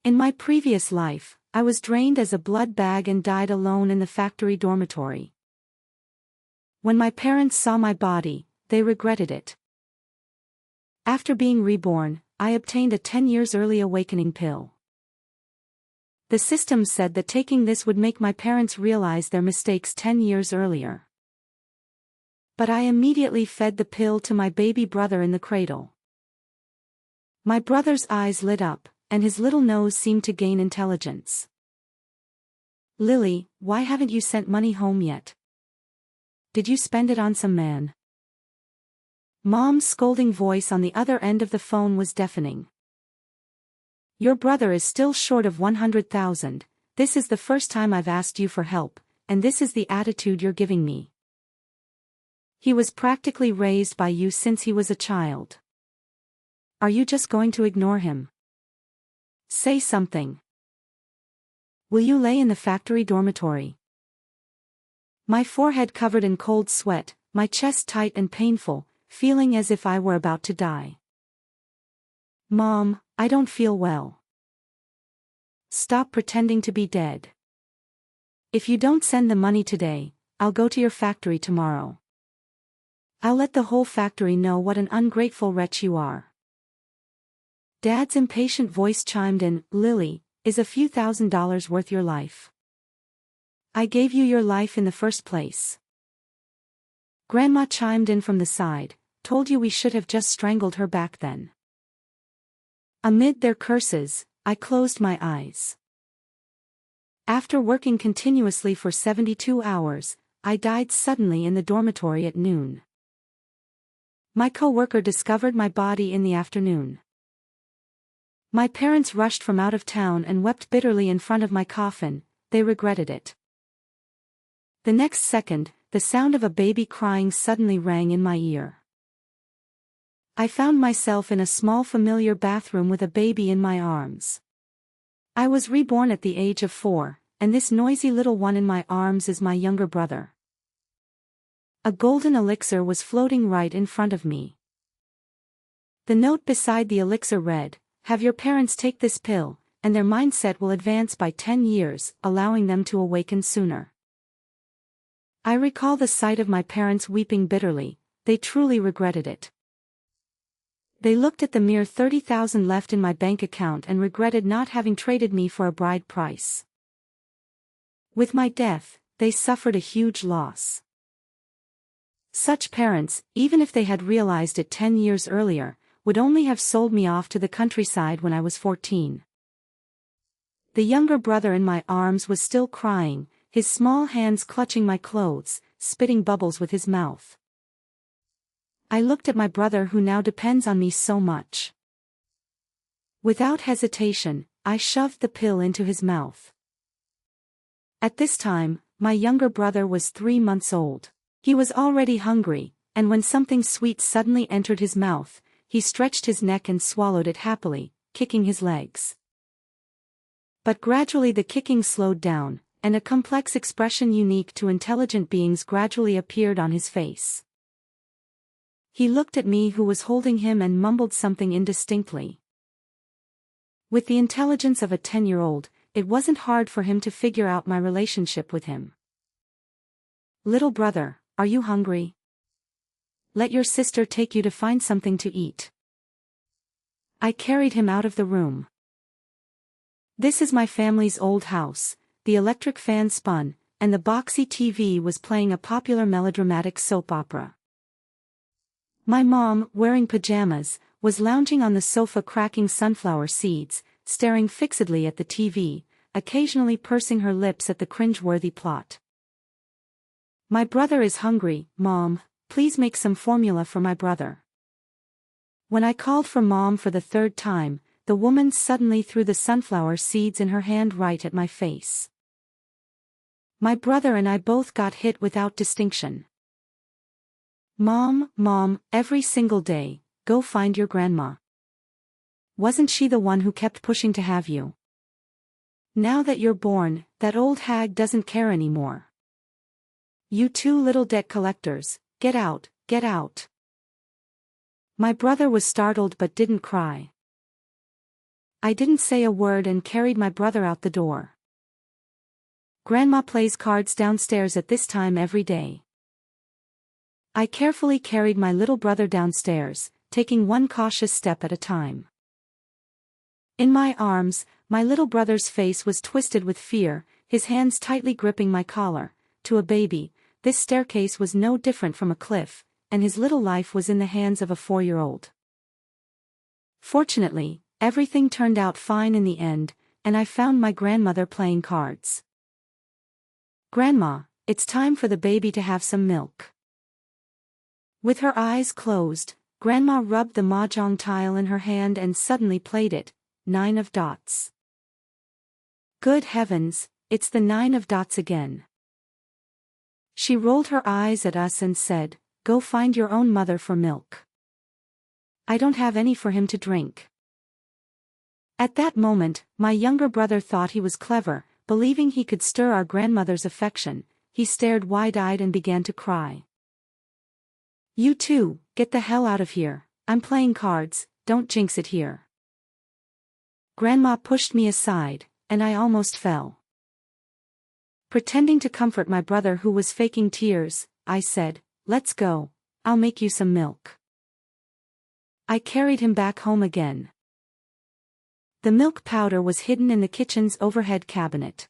In my previous life, I was drained as a blood bag and died alone in the factory dormitory. When my parents saw my body, they regretted it. After being reborn, I obtained a 10 years early awakening pill. The system said that taking this would make my parents realize their mistakes 10 years earlier. But I immediately fed the pill to my baby brother in the cradle. My brother's eyes lit up, and his little nose seemed to gain intelligence. "Lily, why haven't you sent money home yet? Did you spend it on some man?" Mom's scolding voice on the other end of the phone was deafening. "Your brother is still short of 100,000, this is the first time I've asked you for help, and this is the attitude you're giving me. He was practically raised by you since he was a child. Are you just going to ignore him? Say something. Will you lay in the factory dormitory?" My forehead covered in cold sweat, my chest tight and painful, feeling as if I were about to die. "Mom, I don't feel well." "Stop pretending to be dead. If you don't send the money today, I'll go to your factory tomorrow. I'll let the whole factory know what an ungrateful wretch you are." Dad's impatient voice chimed in, "Lily, is a few $1,000s worth your life? I gave you your life in the first place." Grandma chimed in from the side, "Told you we should have just strangled her back then." Amid their curses, I closed my eyes. After working continuously for 72 hours, I died suddenly in the dormitory at noon. My co-worker discovered my body in the afternoon. My parents rushed from out of town and wept bitterly in front of my coffin, they regretted it. The next second, the sound of a baby crying suddenly rang in my ear. I found myself in a small familiar bathroom with a baby in my arms. I was reborn at the age of 4, and this noisy little one in my arms is my younger brother. A golden elixir was floating right in front of me. The note beside the elixir read, "Have your parents take this pill, and their mindset will advance by 10 years, allowing them to awaken sooner." I recall the sight of my parents weeping bitterly, they truly regretted it. They looked at the mere 30,000 left in my bank account and regretted not having traded me for a bride price. With my death, they suffered a huge loss. Such parents, even if they had realized it 10 years earlier, would only have sold me off to the countryside when I was 14. The younger brother in my arms was still crying, his small hands clutching my clothes, spitting bubbles with his mouth. I looked at my brother who now depends on me so much. Without hesitation, I shoved the pill into his mouth. At this time, my younger brother was 3 months old. He was already hungry, and when something sweet suddenly entered his mouth, he stretched his neck and swallowed it happily, kicking his legs. But gradually the kicking slowed down, and a complex expression unique to intelligent beings gradually appeared on his face. He looked at me who was holding him and mumbled something indistinctly. With the intelligence of a 10-year-old, it wasn't hard for him to figure out my relationship with him. "Little brother, are you hungry? Let your sister take you to find something to eat." I carried him out of the room. This is my family's old house, the electric fan spun, and the boxy TV was playing a popular melodramatic soap opera. My mom, wearing pajamas, was lounging on the sofa cracking sunflower seeds, staring fixedly at the TV, occasionally pursing her lips at the cringe-worthy plot. "My brother is hungry, Mom, please make some formula for my brother." When I called for Mom for the 3rd time, the woman suddenly threw the sunflower seeds in her hand right at my face. My brother and I both got hit without distinction. Mom, every single day, go find your grandma. Wasn't she the one who kept pushing to have you? Now that you're born, that old hag doesn't care anymore. You 2 little debt collectors, get out, get out." My brother was startled but didn't cry. I didn't say a word and carried my brother out the door. Grandma plays cards downstairs at this time every day. I carefully carried my little brother downstairs, taking one cautious step at a time. In my arms, my little brother's face was twisted with fear, his hands tightly gripping my collar. To a baby, this staircase was no different from a cliff, and his little life was in the hands of a 4-year-old. Fortunately, everything turned out fine in the end, and I found my grandmother playing cards. "Grandma, it's time for the baby to have some milk." With her eyes closed, Grandma rubbed the mahjong tile in her hand and suddenly played it, 9 of dots. Good heavens, it's the 9 of dots again. She rolled her eyes at us and said, "Go find your own mother for milk. I don't have any for him to drink." At that moment, my younger brother thought he was clever, believing he could stir our grandmother's affection. He stared wide-eyed and began to cry. "You two, get the hell out of here, I'm playing cards, don't jinx it here." Grandma pushed me aside, and I almost fell. Pretending to comfort my brother who was faking tears, I said, "Let's go, I'll make you some milk." I carried him back home again. The milk powder was hidden in the kitchen's overhead cabinet.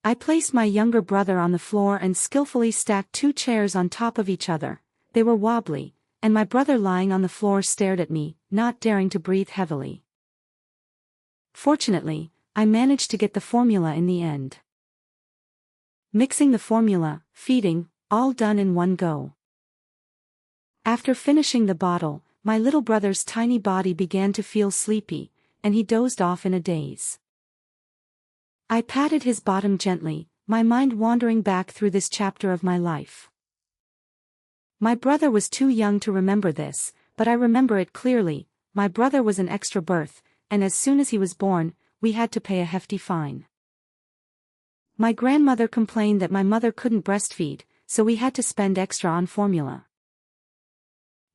I placed my younger brother on the floor and skillfully stacked 2 chairs on top of each other. They were wobbly, and my brother lying on the floor stared at me, not daring to breathe heavily. Fortunately, I managed to get the formula in the end. Mixing the formula, feeding, all done in one go. After finishing the bottle, my little brother's tiny body began to feel sleepy, and he dozed off in a daze. I patted his bottom gently, my mind wandering back through this chapter of my life. My brother was too young to remember this, but I remember it clearly. My brother was an extra birth, and as soon as he was born, we had to pay a hefty fine. My grandmother complained that my mother couldn't breastfeed, so we had to spend extra on formula.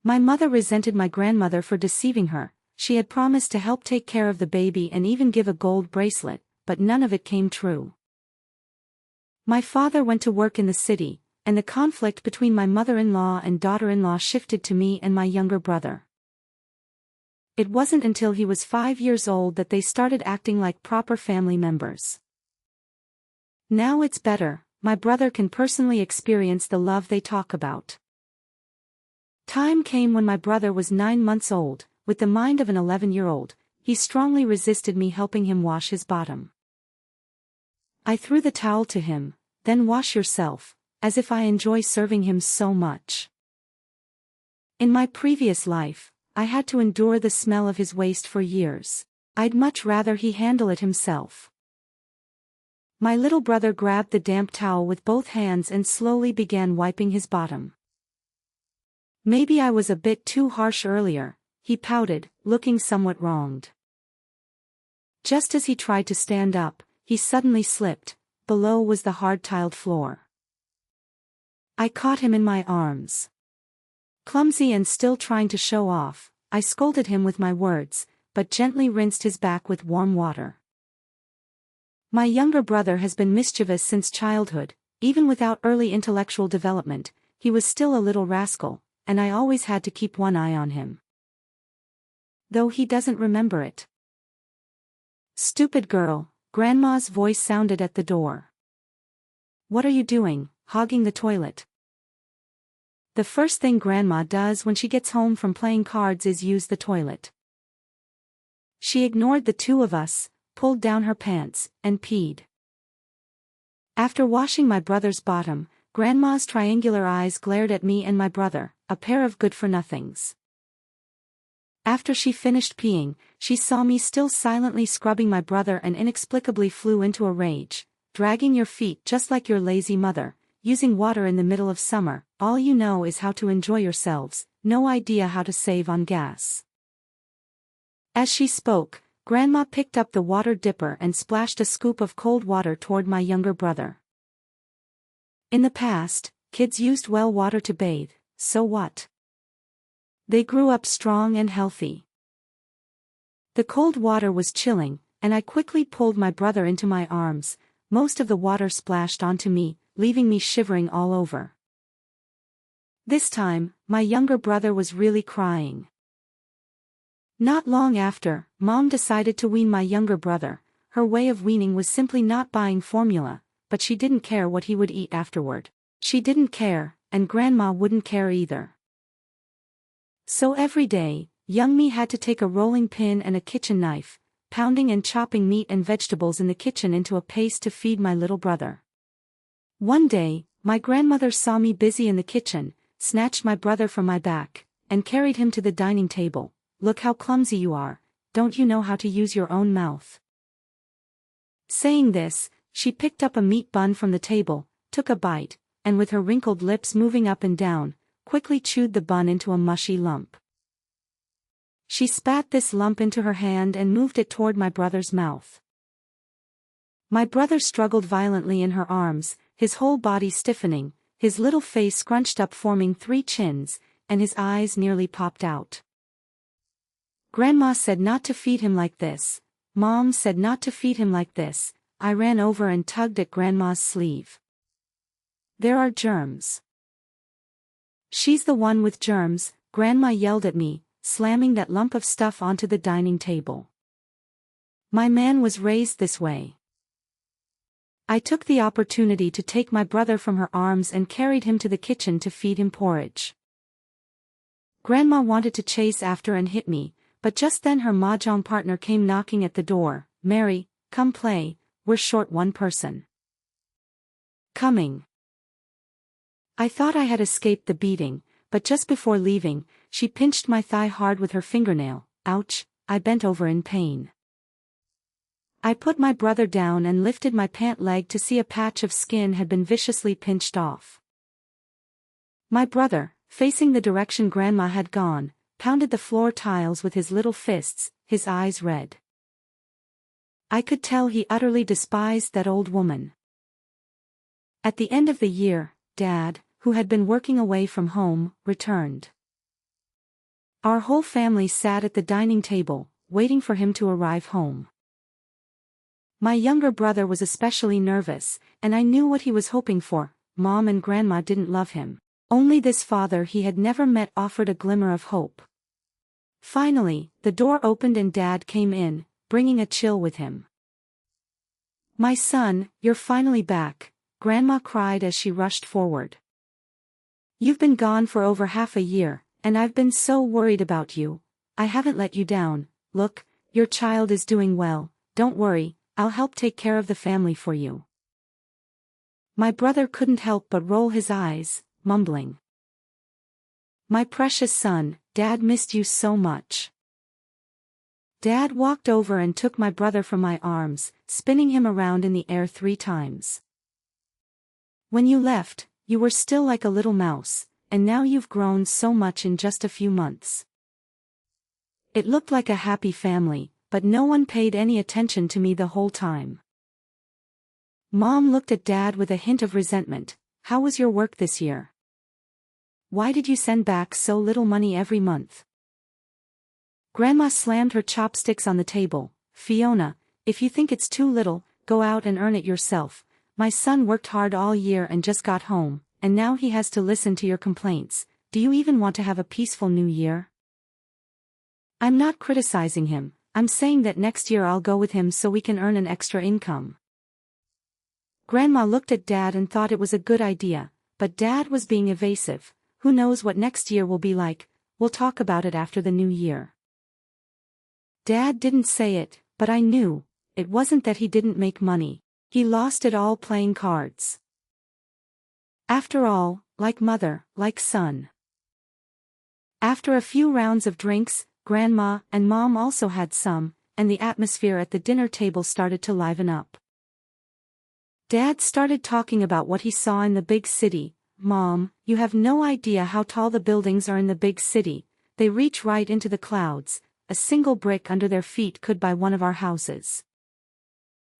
My mother resented my grandmother for deceiving her. She had promised to help take care of the baby and even give a gold bracelet, but none of it came true. My father went to work in the city, and the conflict between my mother-in-law and daughter-in-law shifted to me and my younger brother. It wasn't until he was 5 years old that they started acting like proper family members. Now it's better, my brother can personally experience the love they talk about. Time came when my brother was 9 months old. With the mind of an 11-year-old, he strongly resisted me helping him wash his bottom. I threw the towel to him, "Then wash yourself," as if I enjoy serving him so much. In my previous life, I had to endure the smell of his waste for years. I'd much rather he handle it himself. My little brother grabbed the damp towel with both hands and slowly began wiping his bottom. "Maybe I was a bit too harsh earlier," he pouted, looking somewhat wronged. Just as he tried to stand up, he suddenly slipped. Below was the hard-tiled floor. I caught him in my arms. Clumsy and still trying to show off, I scolded him with my words, but gently rinsed his back with warm water. My younger brother has been mischievous since childhood. Even without early intellectual development, he was still a little rascal, and I always had to keep one eye on him. Though he doesn't remember it. "Stupid girl," Grandma's voice sounded at the door. "What are you doing, hogging the toilet?" The first thing Grandma does when she gets home from playing cards is use the toilet. She ignored the 2 of us, pulled down her pants, and peed. After washing my brother's bottom, Grandma's triangular eyes glared at me and my brother, a pair of good-for-nothings. After she finished peeing, she saw me still silently scrubbing my brother and inexplicably flew into a rage. "Dragging your feet just like your lazy mother, using water in the middle of summer, all you know is how to enjoy yourselves, no idea how to save on gas." As she spoke, Grandma picked up the water dipper and splashed a scoop of cold water toward my younger brother. In the past, kids used well water to bathe, so what? They grew up strong and healthy. The cold water was chilling, and I quickly pulled my brother into my arms. Most of the water splashed onto me, leaving me shivering all over. This time, my younger brother was really crying. Not long after, Mom decided to wean my younger brother. Her way of weaning was simply not buying formula, but she didn't care what he would eat afterward. She didn't care, and Grandma wouldn't care either. So every day, young me had to take a rolling pin and a kitchen knife, pounding and chopping meat and vegetables in the kitchen into a paste to feed my little brother. One day, my grandmother saw me busy in the kitchen, snatched my brother from my back, and carried him to the dining table. "Look how clumsy you are, don't you know how to use your own mouth?" Saying this, she picked up a meat bun from the table, took a bite, and with her wrinkled lips moving up and down, quickly chewed the bun into a mushy lump. She spat this lump into her hand and moved it toward my brother's mouth. My brother struggled violently in her arms, his whole body stiffening, his little face scrunched up forming 3 chins, and his eyes nearly popped out. Grandma said not to feed him like this. Mom said not to feed him like this. I ran over and tugged at Grandma's sleeve. "There are germs." "She's the one with germs," Grandma yelled at me, slamming that lump of stuff onto the dining table. My man was raised this way. I took the opportunity to take my brother from her arms and carried him to the kitchen to feed him porridge. Grandma wanted to chase after and hit me, but just then her mahjong partner came knocking at the door. "Mary, come play, we're short one person." "Coming." I thought I had escaped the beating, but just before leaving, she pinched my thigh hard with her fingernail. Ouch, I bent over in pain. I put my brother down and lifted my pant leg to see a patch of skin had been viciously pinched off. My brother, facing the direction Grandma had gone, pounded the floor tiles with his little fists, his eyes red. I could tell he utterly despised that old woman. At the end of the year, Dad, who had been working away from home, returned. Our whole family sat at the dining table, waiting for him to arrive home. My younger brother was especially nervous, and I knew what he was hoping for. Mom and Grandma didn't love him. Only this father he had never met offered a glimmer of hope. Finally, the door opened and Dad came in, bringing a chill with him. "My son, you're finally back," Grandma cried as she rushed forward. "You've been gone for over half a year, and I've been so worried about you. I haven't let you down. Look, your child is doing well, don't worry, I'll help take care of the family for you." My brother couldn't help but roll his eyes, mumbling, "My precious son, Dad missed you so much." Dad walked over and took my brother from my arms, spinning him around in the air 3 times. "When you left, you were still like a little mouse, and now you've grown so much in just a few months." It looked like a happy family, but no one paid any attention to me the whole time. Mom looked at Dad with a hint of resentment. "How was your work this year? Why did you send back so little money every month?" Grandma slammed her chopsticks on the table. "Fiona, if you think it's too little, go out and earn it yourself. My son worked hard all year and just got home, and now he has to listen to your complaints. Do you even want to have a peaceful new year?" "I'm not criticizing him, I'm saying that next year I'll go with him so we can earn an extra income." Grandma looked at Dad and thought it was a good idea, but Dad was being evasive. "Who knows what next year will be like, we'll talk about it after the new year." Dad didn't say it, but I knew. It wasn't that he didn't make money. He lost it all playing cards. After all, like mother, like son. After a few rounds of drinks, Grandma and Mom also had some, and the atmosphere at the dinner table started to liven up. Dad started talking about what he saw in the big city. "Mom, you have no idea how tall the buildings are in the big city. They reach right into the clouds. A single brick under their feet could buy one of our houses."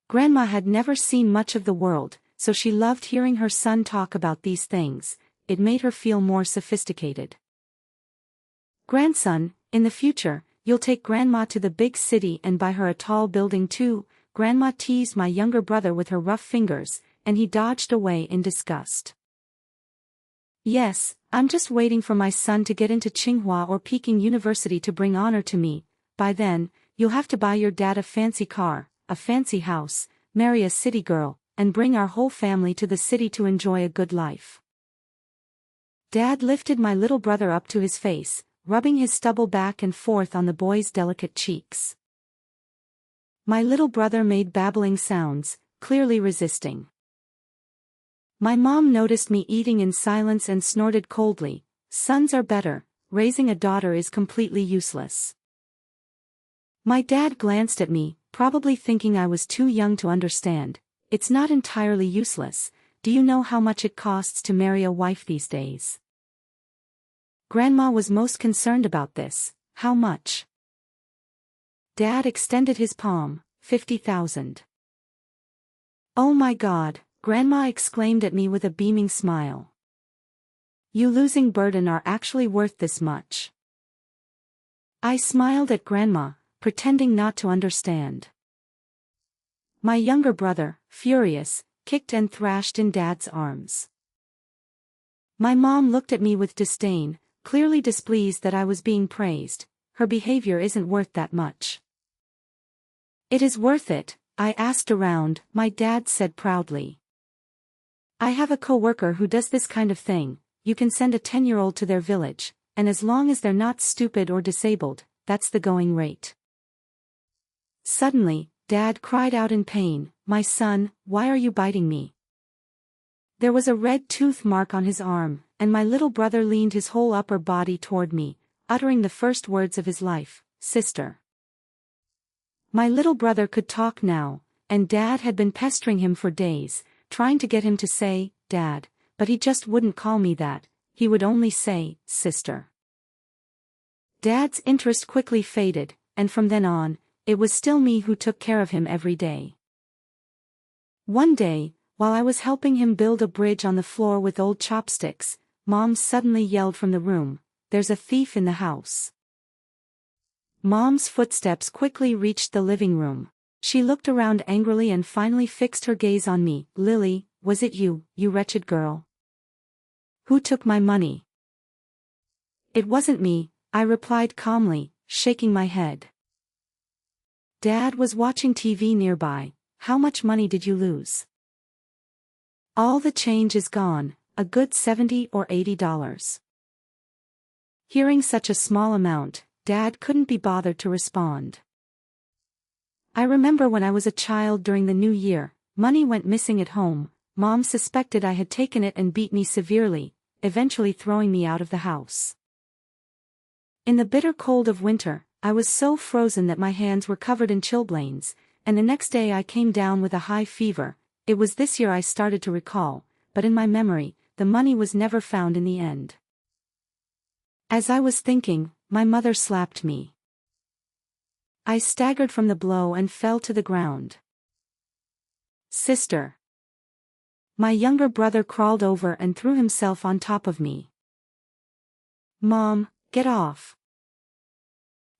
Grandma had never seen much of the world, so she loved hearing her son talk about these things. It made her feel more sophisticated. "Grandson, in the future, you'll take Grandma to the big city and buy her a tall building too. Grandma teased my younger brother with her rough fingers, and he dodged away in disgust. Yes, I'm just waiting for my son to get into Tsinghua or Peking University to bring honor to me. By then, you'll have to buy your dad a fancy car, a fancy house, marry a city girl, and bring our whole family to the city to enjoy a good life. Dad lifted my little brother up to his face, rubbing his stubble back and forth on the boy's delicate cheeks. My little brother made babbling sounds, clearly resisting. My mom noticed me eating in silence and snorted coldly, "Sons are better, raising a daughter is completely useless." My dad glanced at me, probably thinking I was too young to understand. "It's not entirely useless. Do you know how much it costs to marry a wife these days?" Grandma was most concerned about this. "How much?" Dad extended his palm. 50,000. "Oh my God," Grandma exclaimed at me with a beaming smile. "You losing burden are actually worth this much." I smiled at Grandma, pretending not to understand. My younger brother, furious, kicked and thrashed in Dad's arms. My mom looked at me with disdain, clearly displeased that I was being praised. "Her behavior isn't worth that much." "It is worth it," I asked around, my dad said proudly. "I have a co-worker who does this kind of thing. You can send a 10-year-old to their village, and as long as they're not stupid or disabled, that's the going rate." Suddenly, Dad cried out in pain, "My son, why are you biting me?" There was a red tooth mark on his arm, and my little brother leaned his whole upper body toward me, uttering the first words of his life, "Sister." My little brother could talk now, and Dad had been pestering him for days, trying to get him to say, "Dad," but he just wouldn't call me that. He would only say, "Sister." Dad's interest quickly faded, and from then on, it was still me who took care of him every day. One day, while I was helping him build a bridge on the floor with old chopsticks, Mom suddenly yelled from the room, "There's a thief in the house." Mom's footsteps quickly reached the living room. She looked around angrily and finally fixed her gaze on me. "Lily, was it you, you wretched girl? Who took my money?" "It wasn't me," I replied calmly, shaking my head. Dad was watching TV nearby. "How much money did you lose?" "All the change is gone, a good $70 or $80. Hearing such a small amount, Dad couldn't be bothered to respond. "I remember when I was a child during the New Year, money went missing at home. Mom suspected I had taken it and beat me severely, eventually throwing me out of the house. In the bitter cold of winter, I was so frozen that my hands were covered in chilblains, and the next day I came down with a high fever. It was this year I started to recall, but in my memory, the money was never found in the end." As I was thinking, my mother slapped me. I staggered from the blow and fell to the ground. "Sister." My younger brother crawled over and threw himself on top of me. "Mom, get off."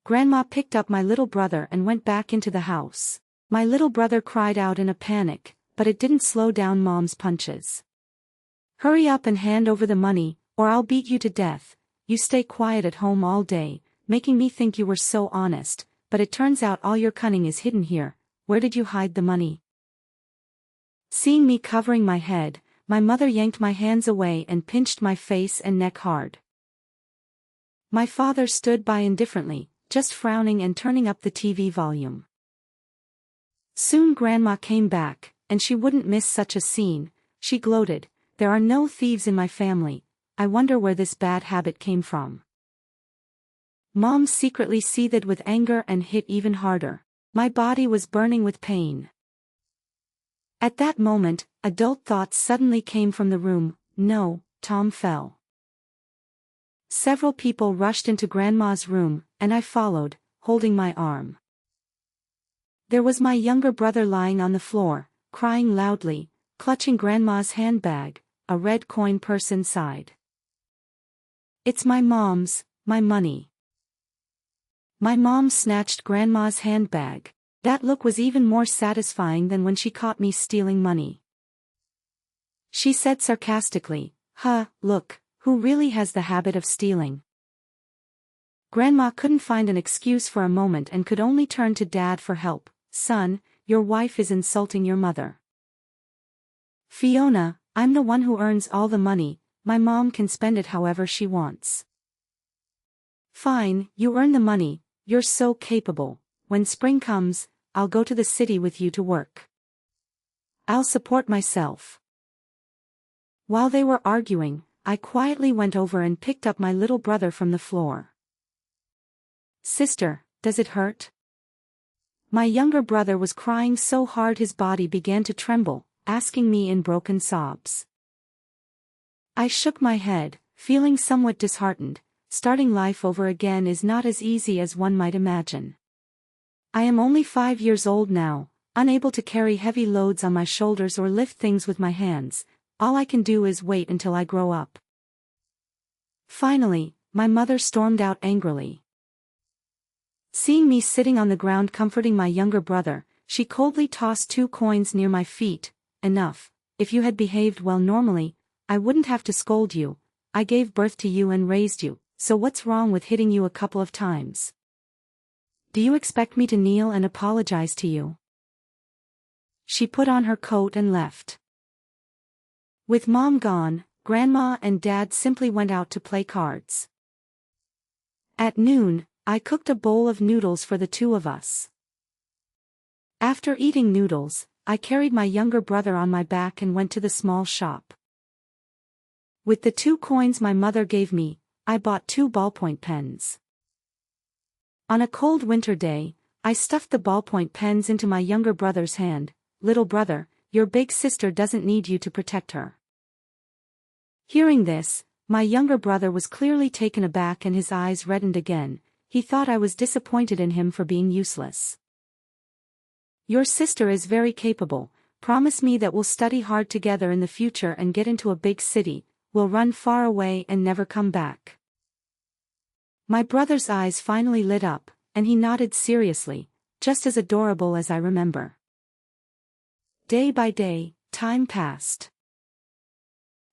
Grandma picked up my little brother and went back into the house. My little brother cried out in a panic, but it didn't slow down Mom's punches. "Hurry up and hand over the money, or I'll beat you to death. You stay quiet at home all day, making me think you were so honest, but it turns out all your cunning is hidden here. Where did you hide the money?" Seeing me covering my head, my mother yanked my hands away and pinched my face and neck hard. My father stood by indifferently, just frowning and turning up the TV volume. Soon Grandma came back, and she wouldn't miss such a scene. She gloated, "There are no thieves in my family. I wonder where this bad habit came from." Mom secretly seethed with anger and hit even harder. My body was burning with pain. At that moment, adult thoughts suddenly came from the room. "No, Tom fell." Several people rushed into Grandma's room, and I followed, holding my arm. There was my younger brother lying on the floor, crying loudly, clutching Grandma's handbag, a red coin purse inside. "It's my mom's, my money." My mom snatched Grandma's handbag. That look was even more satisfying than when she caught me stealing money. She said sarcastically, "Huh, look, who really has the habit of stealing?" Grandma couldn't find an excuse for a moment and could only turn to Dad for help. "Son, your wife is insulting your mother." "Fiona, I'm the one who earns all the money, my mom can spend it however she wants." "Fine, you earn the money, you're so capable. When spring comes, I'll go to the city with you to work. I'll support myself." While they were arguing, I quietly went over and picked up my little brother from the floor. "Sister, does it hurt?" My younger brother was crying so hard his body began to tremble, asking me in broken sobs. I shook my head, feeling somewhat disheartened. Starting life over again is not as easy as one might imagine. I am only 5 years old now, unable to carry heavy loads on my shoulders or lift things with my hands. All I can do is wait until I grow up. Finally, my mother stormed out angrily. Seeing me sitting on the ground comforting my younger brother, she coldly tossed 2 coins near my feet. "Enough. If you had behaved well normally, I wouldn't have to scold you. I gave birth to you and raised you, so what's wrong with hitting you a couple of times? Do you expect me to kneel and apologize to you?" She put on her coat and left. With Mom gone, Grandma and Dad simply went out to play cards. At noon, I cooked a bowl of noodles for the 2 of us. After eating noodles, I carried my younger brother on my back and went to the small shop. With the 2 coins my mother gave me, I bought 2 ballpoint pens. On a cold winter day, I stuffed the ballpoint pens into my younger brother's hand. "Little brother, your big sister doesn't need you to protect her." Hearing this, my younger brother was clearly taken aback and his eyes reddened again. He thought I was disappointed in him for being useless. "Your sister is very capable. Promise me that we'll study hard together in the future and get into a big city. We'll run far away and never come back." My brother's eyes finally lit up, and he nodded seriously, just as adorable as I remember. Day by day, time passed.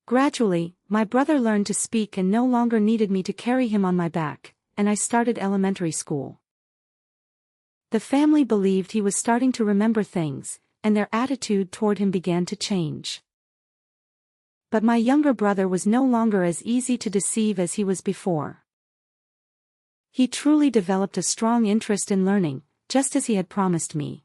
Gradually, my brother learned to speak and no longer needed me to carry him on my back, and I started elementary school. The family believed he was starting to remember things, and their attitude toward him began to change. But my younger brother was no longer as easy to deceive as he was before. He truly developed a strong interest in learning, just as he had promised me.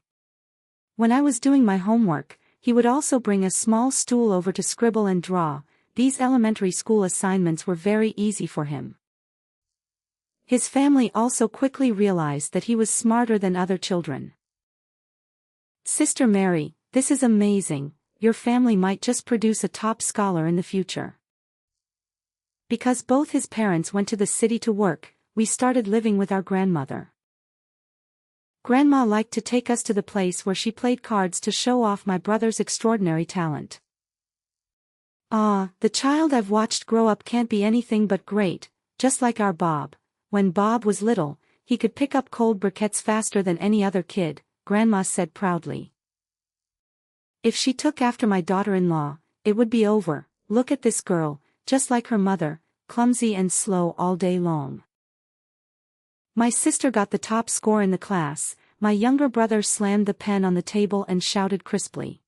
When I was doing my homework, he would also bring a small stool over to scribble and draw. These elementary school assignments were very easy for him. His family also quickly realized that he was smarter than other children. "Sister Mary, this is amazing. Your family might just produce a top scholar in the future." Because both his parents went to the city to work, we started living with our grandmother. Grandma liked to take us to the place where she played cards to show off my brother's extraordinary talent. "Ah, the child I've watched grow up can't be anything but great, just like our Bob. When Bob was little, he could pick up cold briquettes faster than any other kid," Grandma said proudly. "If she took after my daughter-in-law, it would be over. Look at this girl, just like her mother, clumsy and slow all day long." My sister got the top score in the class. My younger brother slammed the pen on the table and shouted crisply.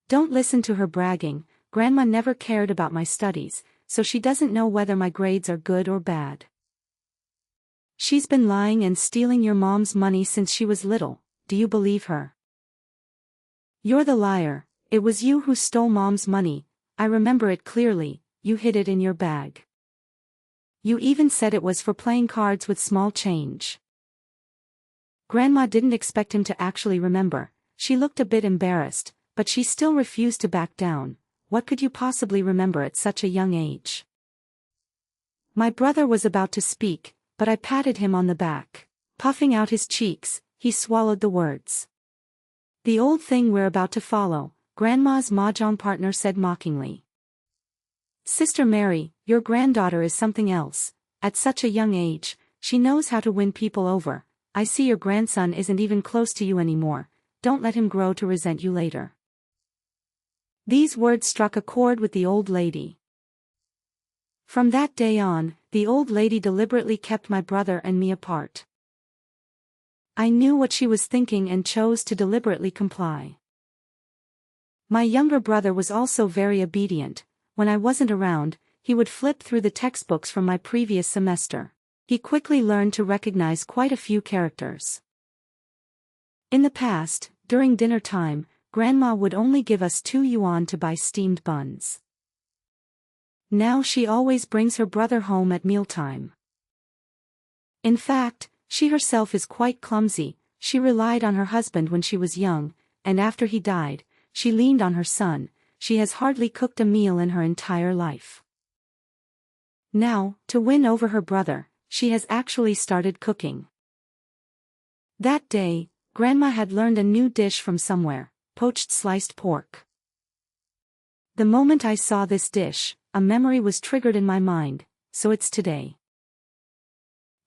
"Don't listen to her bragging. Grandma never cared about my studies, so she doesn't know whether my grades are good or bad. She's been lying and stealing your mom's money since she was little. Do you believe her?" "You're the liar. It was you who stole mom's money. I remember it clearly. You hid it in your bag. You even said it was for playing cards with small change." Grandma didn't expect him to actually remember. She looked a bit embarrassed, but she still refused to back down. What could you possibly remember at such a young age? My brother was about to speak, but I patted him on the back. Puffing out his cheeks, he swallowed the words. "The old thing we're about to follow," Grandma's mahjong partner said mockingly. "Sister Mary, your granddaughter is something else. At such a young age, she knows how to win people over. I see your grandson isn't even close to you anymore, don't let him grow to resent you later. These words struck a chord with the old lady. From that day on, the old lady deliberately kept my brother and me apart. I knew what she was thinking and chose to deliberately comply. My younger brother was also very obedient. When I wasn't around, he would flip through the textbooks from my previous semester. He quickly learned to recognize quite a few characters. In the past, during dinner time, Grandma would only give us 2 yuan to buy steamed buns. Now she always brings her brother home at mealtime. In fact, she herself is quite clumsy. She relied on her husband when she was young, and after he died, she leaned on her son. She has hardly cooked a meal in her entire life. Now, to win over her brother, she has actually started cooking. That day, Grandma had learned a new dish from somewhere, poached sliced pork. The moment I saw this dish, a memory was triggered in my mind, so it's today.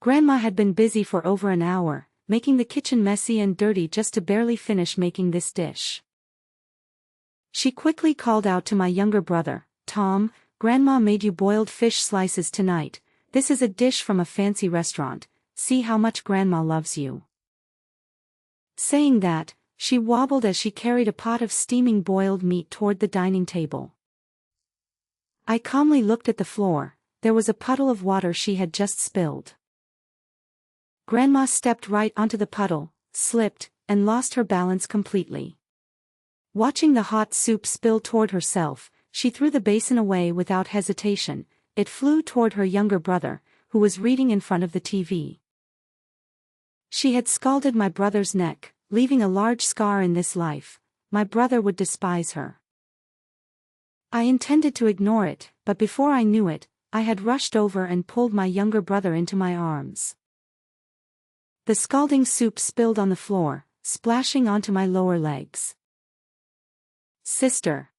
Grandma had been busy for over an hour, making the kitchen messy and dirty just to barely finish making this dish. She quickly called out to my younger brother, "Tom, Grandma made you boiled fish slices tonight. This is a dish from a fancy restaurant. See how much Grandma loves you." Saying that, she wobbled as she carried a pot of steaming boiled meat toward the dining table. I calmly looked at the floor. There was a puddle of water she had just spilled. Grandma stepped right onto the puddle, slipped, and lost her balance completely. Watching the hot soup spill toward herself, she threw the basin away without hesitation. It flew toward her younger brother, who was reading in front of the TV. She had scalded my brother's neck, leaving a large scar in this life. My brother would despise her. I intended to ignore it, but before I knew it, I had rushed over and pulled my younger brother into my arms. The scalding soup spilled on the floor, splashing onto my lower legs. "Sister."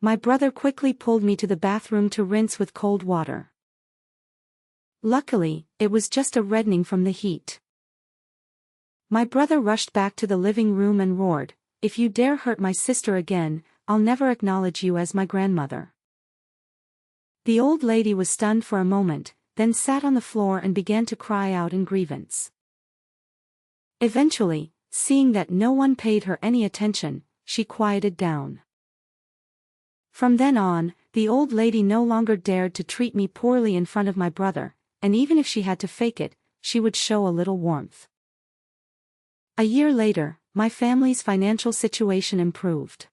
My brother quickly pulled me to the bathroom to rinse with cold water. Luckily, it was just a reddening from the heat. My brother rushed back to the living room and roared, "If you dare hurt my sister again, I'll never acknowledge you as my grandmother." The old lady was stunned for a moment, then sat on the floor and began to cry out in grievance. Eventually, seeing that no one paid her any attention, she quieted down. From then on, the old lady no longer dared to treat me poorly in front of my brother, and even if she had to fake it, she would show a little warmth. A year later, my family's financial situation improved.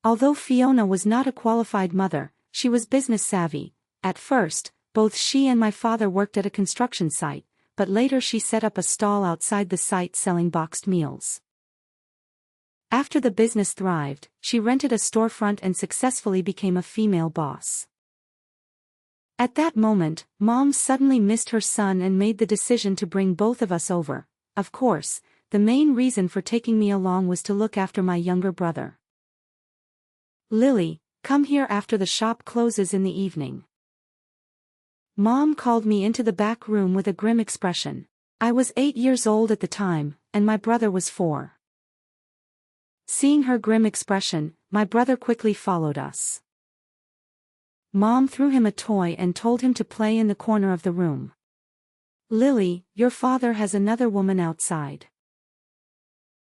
Although Fiona was not a qualified mother, she was business savvy. At first, both she and my father worked at a construction site, but later she set up a stall outside the site selling boxed meals. After the business thrived, she rented a storefront and successfully became a female boss. At that moment, Mom suddenly missed her son and made the decision to bring both of us over. Of course, the main reason for taking me along was to look after my younger brother. "Lily, come here after the shop closes in the evening." Mom called me into the back room with a grim expression. I was 8 years old at the time, and my brother was 4. Seeing her grim expression, my brother quickly followed us. Mom threw him a toy and told him to play in the corner of the room. "Lily, your father has another woman outside."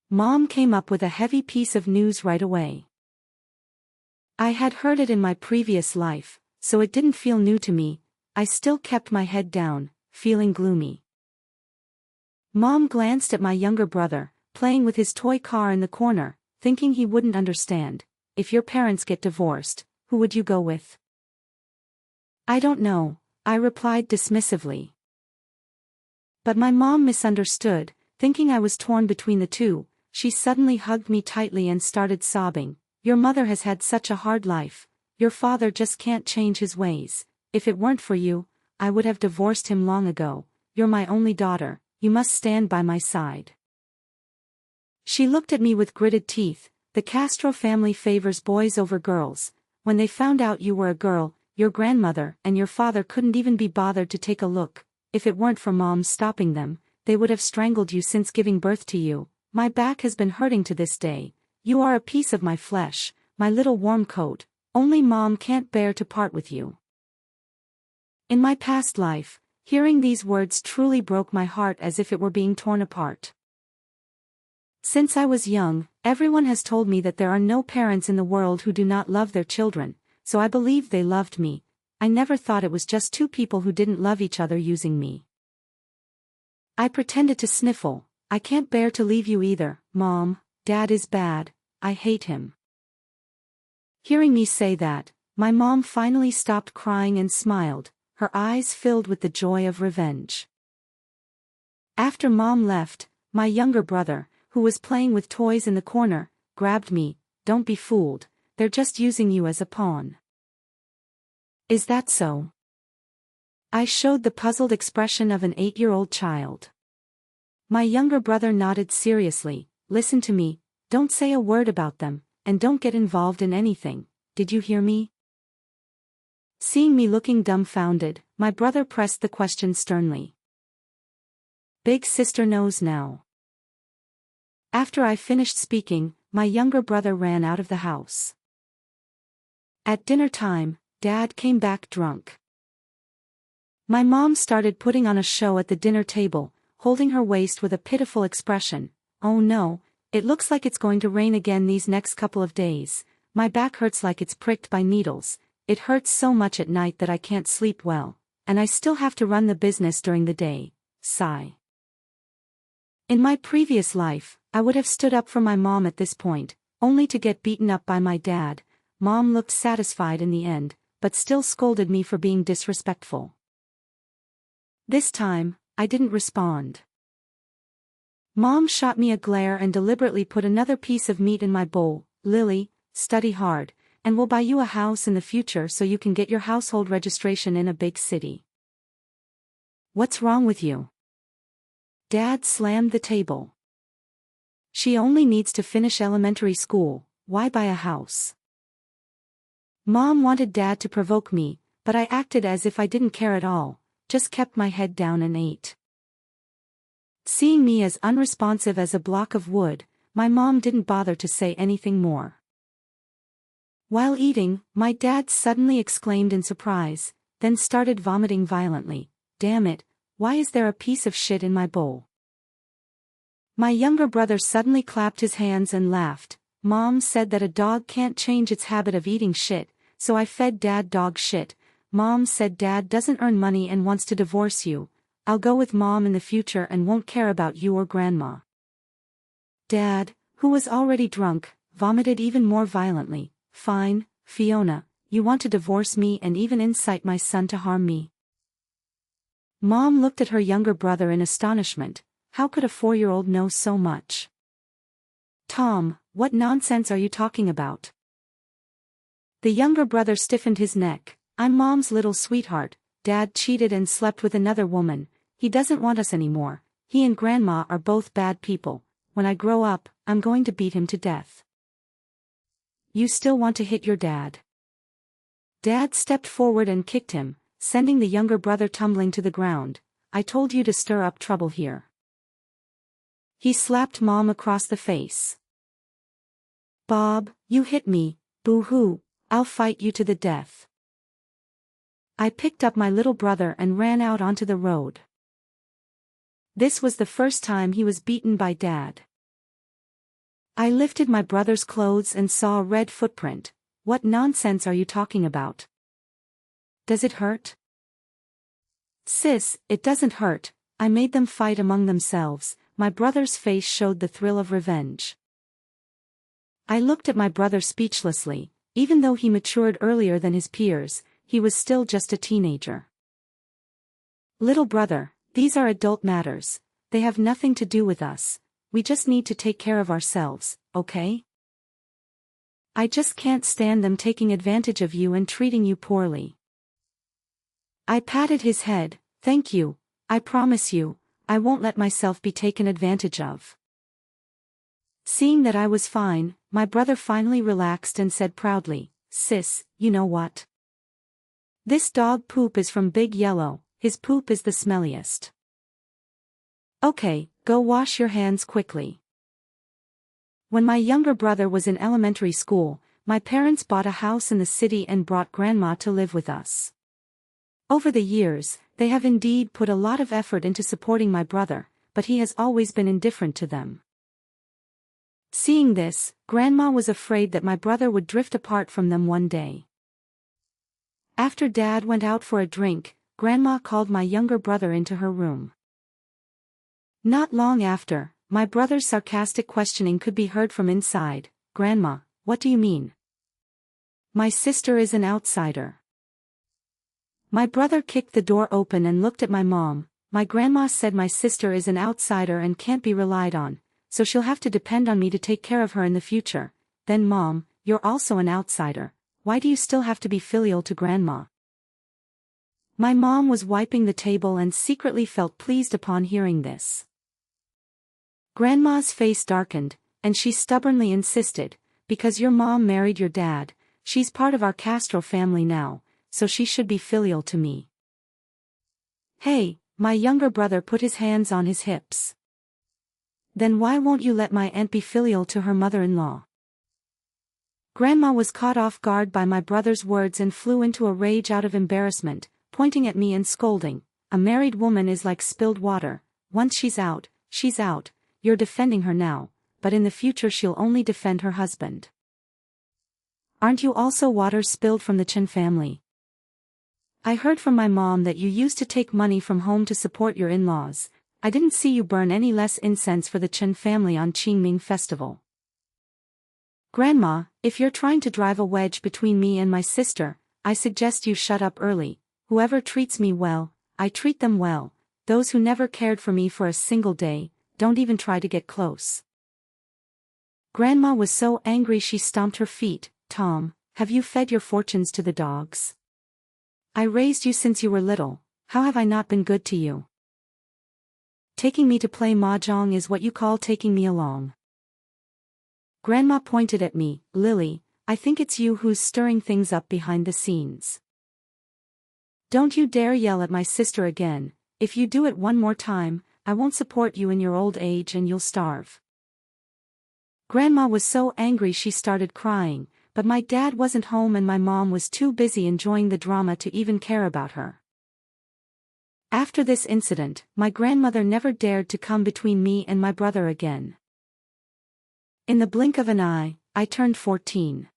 Mom came up with a heavy piece of news right away. I had heard it in my previous life, so it didn't feel new to me. I still kept my head down, feeling gloomy. Mom glanced at my younger brother, playing with his toy car in the corner, thinking he wouldn't understand. "If your parents get divorced, who would you go with?" "I don't know," I replied dismissively. But my mom misunderstood, thinking I was torn between the two. She suddenly hugged me tightly and started sobbing. "Your mother has had such a hard life. Your father just can't change his ways. If it weren't for you, I would have divorced him long ago. You're my only daughter, you must stand by my side." She looked at me with gritted teeth. "The Castro family favors boys over girls. When they found out you were a girl, your grandmother and your father couldn't even be bothered to take a look. if it weren't for Mom stopping them, they would have strangled you since giving birth to you. My back has been hurting to this day. You are a piece of my flesh, my little warm coat. Only Mom can't bear to part with you." In my past life, hearing these words truly broke my heart as if it were being torn apart. Since I was young, everyone has told me that there are no parents in the world who do not love their children, so I believed they loved me. I never thought it was just two people who didn't love each other using me. I pretended to sniffle. "I can't bear to leave you either, Mom. Dad is bad. I hate him." Hearing me say that, my mom finally stopped crying and smiled, her eyes filled with the joy of revenge. After Mom left, my younger brother, who was playing with toys in the corner, grabbed me. "Don't be fooled, they're just using you as a pawn." "Is that so?" I showed the puzzled expression of an 8-year-old child. My younger brother nodded seriously. "Listen to me, don't say a word about them, and don't get involved in anything. Did you hear me?" Seeing me looking dumbfounded, my brother pressed the question sternly. "Big sister knows now." After I finished speaking, my younger brother ran out of the house. At dinner time, Dad came back drunk. My mom started putting on a show at the dinner table, holding her waist with a pitiful expression. "Oh no, it looks like it's going to rain again these next couple of days. My back hurts like it's pricked by needles. It hurts so much at night that I can't sleep well, and I still have to run the business during the day." Sigh. In my previous life, I would have stood up for my mom at this point, only to get beaten up by my dad. Mom looked satisfied in the end, but still scolded me for being disrespectful. This time, I didn't respond. Mom shot me a glare and deliberately put another piece of meat in my bowl. "Lily, study hard, and we'll buy you a house in the future so you can get your household registration in a big city." "What's wrong with you?" Dad slammed the table. "She only needs to finish elementary school, why buy a house?" Mom wanted Dad to provoke me, but I acted as if I didn't care at all, just kept my head down and ate. Seeing me as unresponsive as a block of wood, my mom didn't bother to say anything more. While eating, my dad suddenly exclaimed in surprise, then started vomiting violently. "Damn it, why is there a piece of shit in my bowl?" My younger brother suddenly clapped his hands and laughed. "Mom said that a dog can't change its habit of eating shit, so I fed Dad dog shit. Mom said Dad doesn't earn money and wants to divorce you. I'll go with Mom in the future and won't care about you or Grandma." Dad, who was already drunk, vomited even more violently. "Fine, Fiona, you want to divorce me and even incite my son to harm me?" Mom looked at her younger brother in astonishment. How could a 4-year-old know so much? "Tom, what nonsense are you talking about?" The younger brother stiffened his neck. "I'm Mom's little sweetheart. Dad cheated and slept with another woman. He doesn't want us anymore. He and Grandma are both bad people. When I grow up, I'm going to beat him to death." "You still want to hit your dad?" Dad stepped forward and kicked him, sending the younger brother tumbling to the ground. "I told you to stir up trouble here." He slapped Mom across the face. "Bob, you hit me, boo-hoo, I'll fight you to the death." I picked up my little brother and ran out onto the road. This was the first time he was beaten by Dad. I lifted my brother's clothes and saw a red footprint. "What nonsense are you talking about? Does it hurt?" "Sis, it doesn't hurt. I made them fight among themselves." My brother's face showed the thrill of revenge. I looked at my brother speechlessly. Even though he matured earlier than his peers, he was still just a teenager. "Little brother, these are adult matters. They have nothing to do with us. We just need to take care of ourselves, okay? I just can't stand them taking advantage of you and treating you poorly." I patted his head. "Thank you. I promise you, I won't let myself be taken advantage of." Seeing that I was fine, my brother finally relaxed and said proudly, "Sis, you know what? This dog poop is from Big Yellow. his poop is the smelliest. Okay, go wash your hands quickly. When my younger brother was in elementary school, my parents bought a house in the city and brought grandma to live with us. Over the years, they have indeed put a lot of effort into supporting my brother, but he has always been indifferent to them. Seeing this, grandma was afraid that my brother would drift apart from them one day. After Dad went out for a drink, grandma called my younger brother into her room. Not long after, my brother's sarcastic questioning could be heard from inside. "Grandma, what do you mean? My sister is an outsider." My brother kicked the door open and looked at my mom. "My grandma said my sister is an outsider and can't be relied on, so she'll have to depend on me to take care of her in the future." "Then Mom, you're also an outsider. Why do you still have to be filial to grandma?" My mom was wiping the table and secretly felt pleased upon hearing this. Grandma's face darkened, and she stubbornly insisted, "Because your mom married your dad, she's part of our Castro family now, so she should be filial to me." "Hey," my younger brother put his hands on his hips. "Then why won't you let my aunt be filial to her mother-in-law?" Grandma was caught off guard by my brother's words and flew into a rage out of embarrassment, pointing at me and scolding, "A married woman is like spilled water. Once she's out, she's out. You're defending her now, but in the future she'll only defend her husband. Aren't you also water spilled from the Chen family? I heard from my mom that you used to take money from home to support your in-laws. I didn't see you burn any less incense for the Chen family on Qingming festival." "Grandma, if you're trying to drive a wedge between me and my sister, I suggest you shut up early. Whoever treats me well, I treat them well. Those who never cared for me for a single day, don't even try to get close." Grandma was so angry she stomped her feet. "Tom, have you fed your fortunes to the dogs? I raised you since you were little. How have I not been good to you? Taking me to play mahjong is what you call taking me along." Grandma pointed at me. "Lily, I think it's you who's stirring things up behind the scenes. Don't you dare yell at my sister again. If you do it one more time, I won't support you in your old age and you'll starve." Grandma was so angry she started crying, but my dad wasn't home and my mom was too busy enjoying the drama to even care about her. After this incident, my grandmother never dared to come between me and my brother again. In the blink of an eye, I turned 14.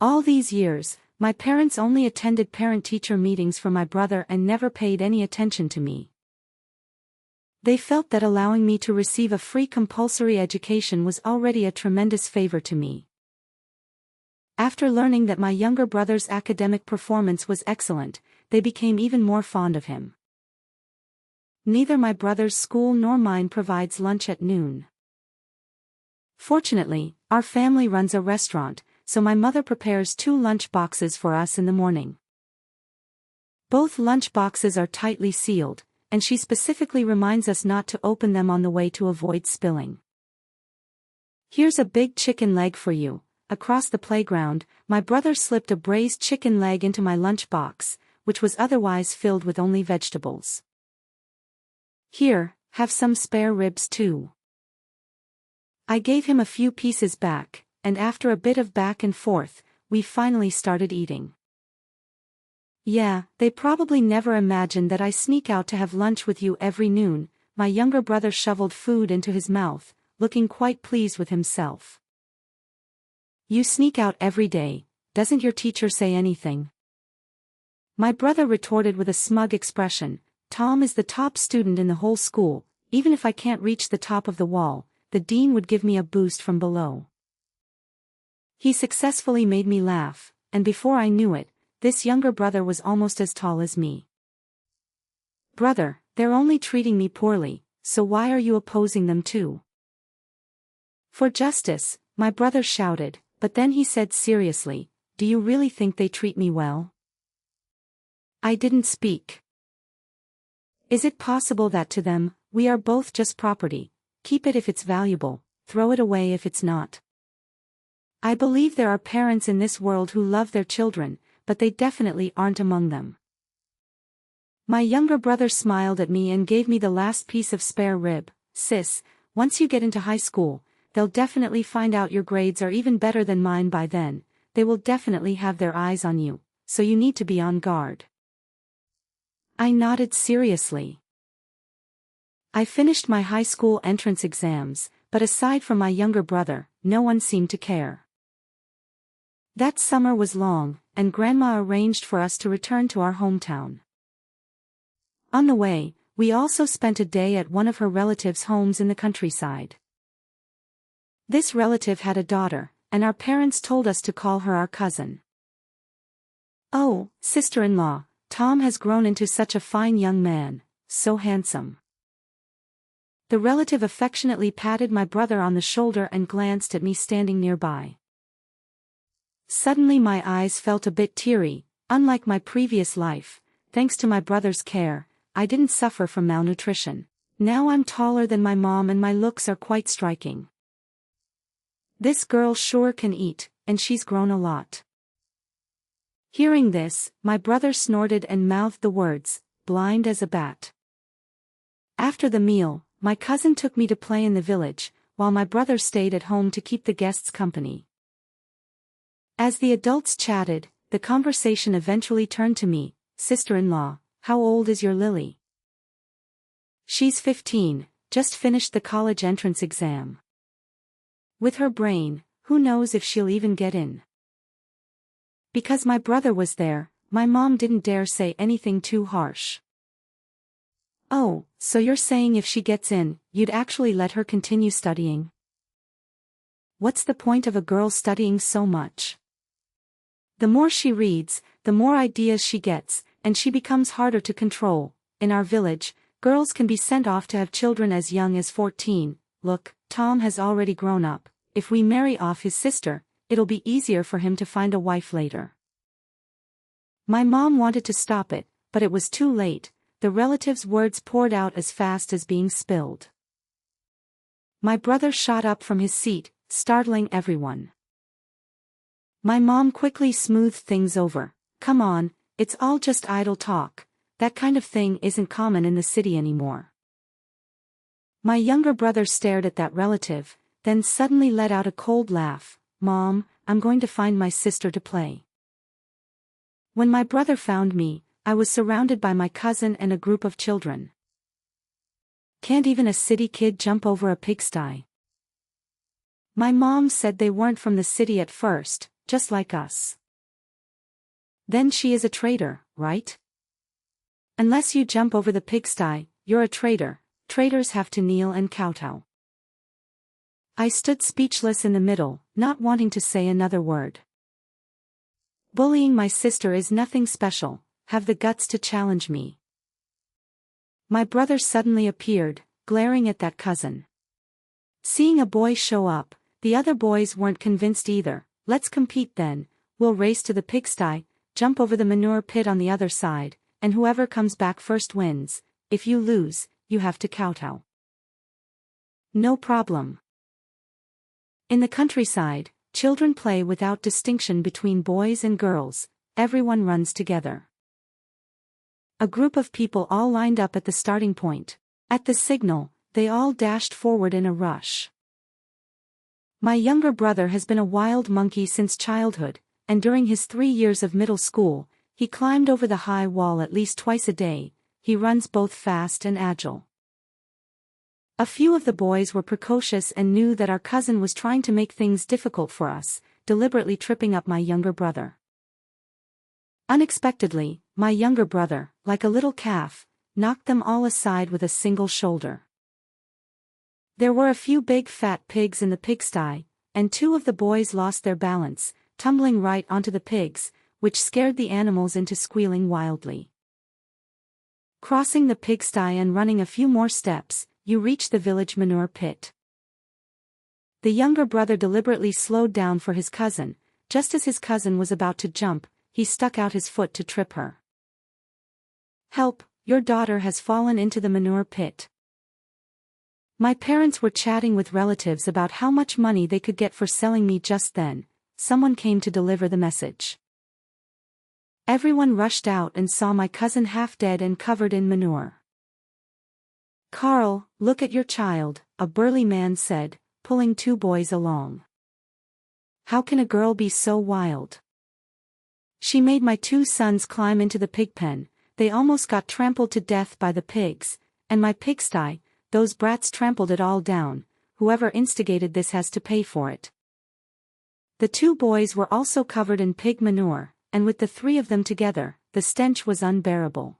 All these years, my parents only attended parent-teacher meetings for my brother and never paid any attention to me. They felt that allowing me to receive a free compulsory education was already a tremendous favor to me. After learning that my younger brother's academic performance was excellent, they became even more fond of him. Neither my brother's school nor mine provides lunch at noon. Fortunately, our family runs a restaurant, so my mother prepares 2 lunch boxes for us in the morning. Both lunch boxes are tightly sealed, and she specifically reminds us not to open them on the way to avoid spilling. "Here's a big chicken leg for you." Across the playground, my brother slipped a braised chicken leg into my lunch box, which was otherwise filled with only vegetables. "Here, have some spare ribs too." I gave him a few pieces back, and after a bit of back and forth, we finally started eating. "Yeah, they probably never imagined that I sneak out to have lunch with you every noon." My younger brother shoveled food into his mouth, looking quite pleased with himself. "You sneak out every day, doesn't your teacher say anything?" My brother retorted with a smug expression. "Tom is the top student in the whole school. Even if I can't reach the top of the wall, the dean would give me a boost from below." He successfully made me laugh, and before I knew it, this younger brother was almost as tall as me. "Brother, they're only treating me poorly, so why are you opposing them too?" "For justice," my brother shouted, but then he said seriously, "Do you really think they treat me well?" I didn't speak. Is it possible that to them, we are both just property? Keep it if it's valuable, throw it away if it's not. I believe there are parents in this world who love their children, but they definitely aren't among them. My younger brother smiled at me and gave me the last piece of spare rib. Sis, once you get into high school, they'll definitely find out your grades are even better than mine by then. They will definitely have their eyes on you, so you need to be on guard. I nodded seriously. I finished my high school entrance exams, but aside from my younger brother, no one seemed to care. That summer was long, and Grandma arranged for us to return to our hometown. On the way, we also spent a day at one of her relatives' homes in the countryside. This relative had a daughter, and our parents told us to call her our cousin. "Oh, sister-in-law, Tom has grown into such a fine young man, so handsome." The relative affectionately patted my brother on the shoulder and glanced at me standing nearby. Suddenly my eyes felt a bit teary. Unlike my previous life, thanks to my brother's care, I didn't suffer from malnutrition. Now I'm taller than my mom and my looks are quite striking. This girl sure can eat, and she's grown a lot. Hearing this, my brother snorted and mouthed the words, "blind as a bat." After the meal, my cousin took me to play in the village, while my brother stayed at home to keep the guests company. As the adults chatted, the conversation eventually turned to me. "Sister-in-law, how old is your Lily?" "She's 15, just finished the college entrance exam. With her brain, who knows if she'll even get in." Because my brother was there, my mom didn't dare say anything too harsh. "Oh, so you're saying if she gets in, you'd actually let her continue studying? What's the point of a girl studying so much? The more she reads, the more ideas she gets, and she becomes harder to control. In our village, girls can be sent off to have children as young as 14. Look, Tom has already grown up. If we marry off his sister, it'll be easier for him to find a wife later." My mom wanted to stop it, but it was too late. The relative's words poured out as fast as being spilled. My brother shot up from his seat, startling everyone. My mom quickly smoothed things over. "Come on, it's all just idle talk. That kind of thing isn't common in the city anymore." My younger brother stared at that relative, then suddenly let out a cold laugh. "Mom, I'm going to find my sister to play." When my brother found me, I was surrounded by my cousin and a group of children. "Can't even a city kid jump over a pigsty?" My mom said they weren't from the city at first, just like us. "Then she is a traitor, right? Unless you jump over the pigsty, you're a traitor. Traitors have to kneel and kowtow." I stood speechless in the middle, not wanting to say another word. Bullying my sister is nothing special. Have the guts to challenge me. My brother suddenly appeared, glaring at that cousin. Seeing a boy show up, the other boys weren't convinced either. "Let's compete then. We'll race to the pigsty, jump over the manure pit on the other side, and whoever comes back first wins. If you lose, you have to kowtow." "No problem." In the countryside, children play without distinction between boys and girls. Everyone runs together. A group of people all lined up at the starting point. At the signal, they all dashed forward in a rush. My younger brother has been a wild monkey since childhood, and during his 3 years of middle school, he climbed over the high wall at least twice a day. He runs both fast and agile. A few of the boys were precocious and knew that our cousin was trying to make things difficult for us, deliberately tripping up my younger brother. Unexpectedly, my younger brother, like a little calf, knocked them all aside with a single shoulder. There were a few big fat pigs in the pigsty, and 2 of the boys lost their balance, tumbling right onto the pigs, which scared the animals into squealing wildly. Crossing the pigsty and running a few more steps, you reach the village manure pit. The younger brother deliberately slowed down for his cousin. Just as his cousin was about to jump, he stuck out his foot to trip her. "Help, your daughter has fallen into the manure pit." My parents were chatting with relatives about how much money they could get for selling me. Just then, someone came to deliver the message. Everyone rushed out and saw my cousin half dead and covered in manure. "Carl, look at your child," a burly man said, pulling two boys along. "How can a girl be so wild? She made my two sons climb into the pig pen, they almost got trampled to death by the pigs, and my pigsty, those brats trampled it all down, whoever instigated this has to pay for it." The two boys were also covered in pig manure, and with the three of them together, the stench was unbearable.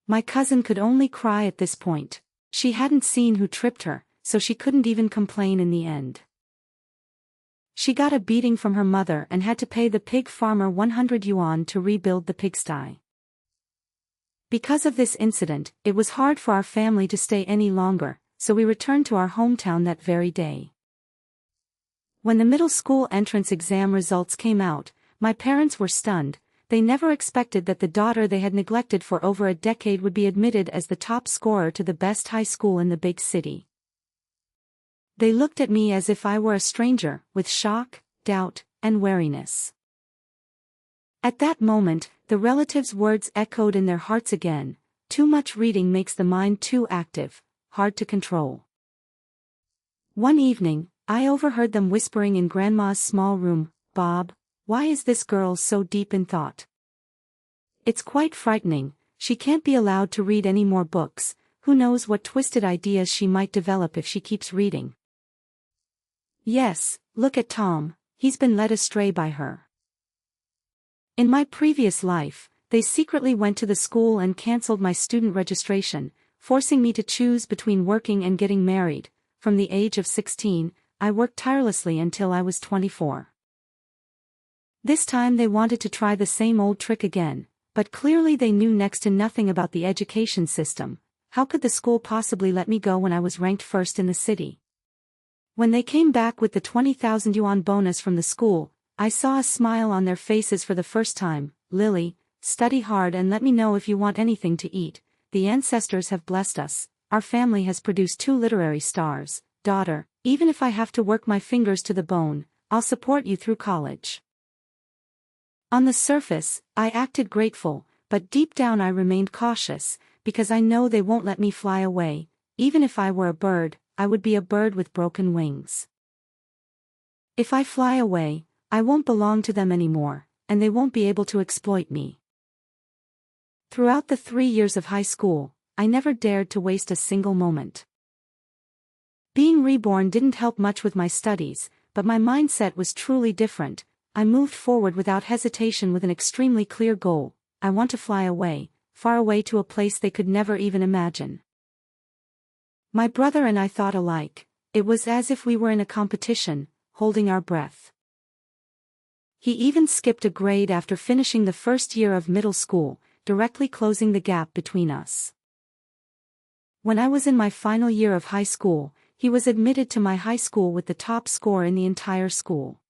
My cousin could only cry at this point. She hadn't seen who tripped her, so she couldn't even complain in the end. She got a beating from her mother and had to pay the pig farmer 100 yuan to rebuild the pigsty. Because of this incident, it was hard for our family to stay any longer, so we returned to our hometown that very day. When the middle school entrance exam results came out, my parents were stunned. They never expected that the daughter they had neglected for over a decade would be admitted as the top scorer to the best high school in the big city. They looked at me as if I were a stranger, with shock, doubt, and wariness. At that moment, the relatives' words echoed in their hearts again: too much reading makes the mind too active, hard to control. One evening, I overheard them whispering in Grandma's small room, "Bob, why is this girl so deep in thought? It's quite frightening, she can't be allowed to read any more books, who knows what twisted ideas she might develop if she keeps reading. Yes, look at Tom, he's been led astray by her." In my previous life, they secretly went to the school and cancelled my student registration, forcing me to choose between working and getting married. From the age of 16, I worked tirelessly until I was 24. This time they wanted to try the same old trick again, but clearly they knew next to nothing about the education system. How could the school possibly let me go when I was ranked first in the city? When they came back with the 20,000 yuan bonus from the school, I saw a smile on their faces for the first time. "Lily, study hard and let me know if you want anything to eat. The ancestors have blessed us, our family has produced 2 literary stars. Daughter, even if I have to work my fingers to the bone, I'll support you through college." On the surface, I acted grateful, but deep down I remained cautious, because I know they won't let me fly away. Even if I were a bird, I would be a bird with broken wings. If I fly away, I won't belong to them anymore, and they won't be able to exploit me. Throughout the 3 years of high school, I never dared to waste a single moment. Being reborn didn't help much with my studies, but my mindset was truly different. I moved forward without hesitation with an extremely clear goal: I want to fly away, far away to a place they could never even imagine. My brother and I thought alike. It was as if we were in a competition, holding our breath. He even skipped a grade after finishing the first year of middle school, directly closing the gap between us. When I was in my final year of high school, he was admitted to my high school with the top score in the entire school.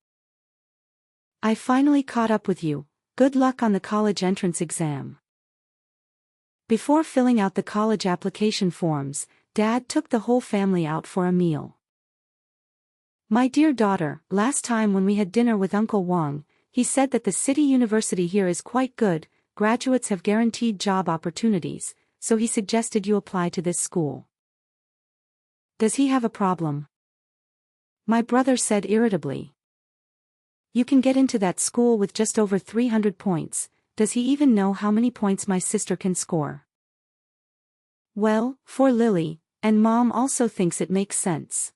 "I finally caught up with you. Good luck on the college entrance exam." Before filling out the college application forms, Dad took the whole family out for a meal. "My dear daughter, last time when we had dinner with Uncle Wang, he said that the city university here is quite good, graduates have guaranteed job opportunities, so he suggested you apply to this school. Does he have a problem?" My brother said irritably. "You can get into that school with just over 300 points, does he even know how many points my sister can score?" Well, for Lily, and Mom also thinks it makes sense.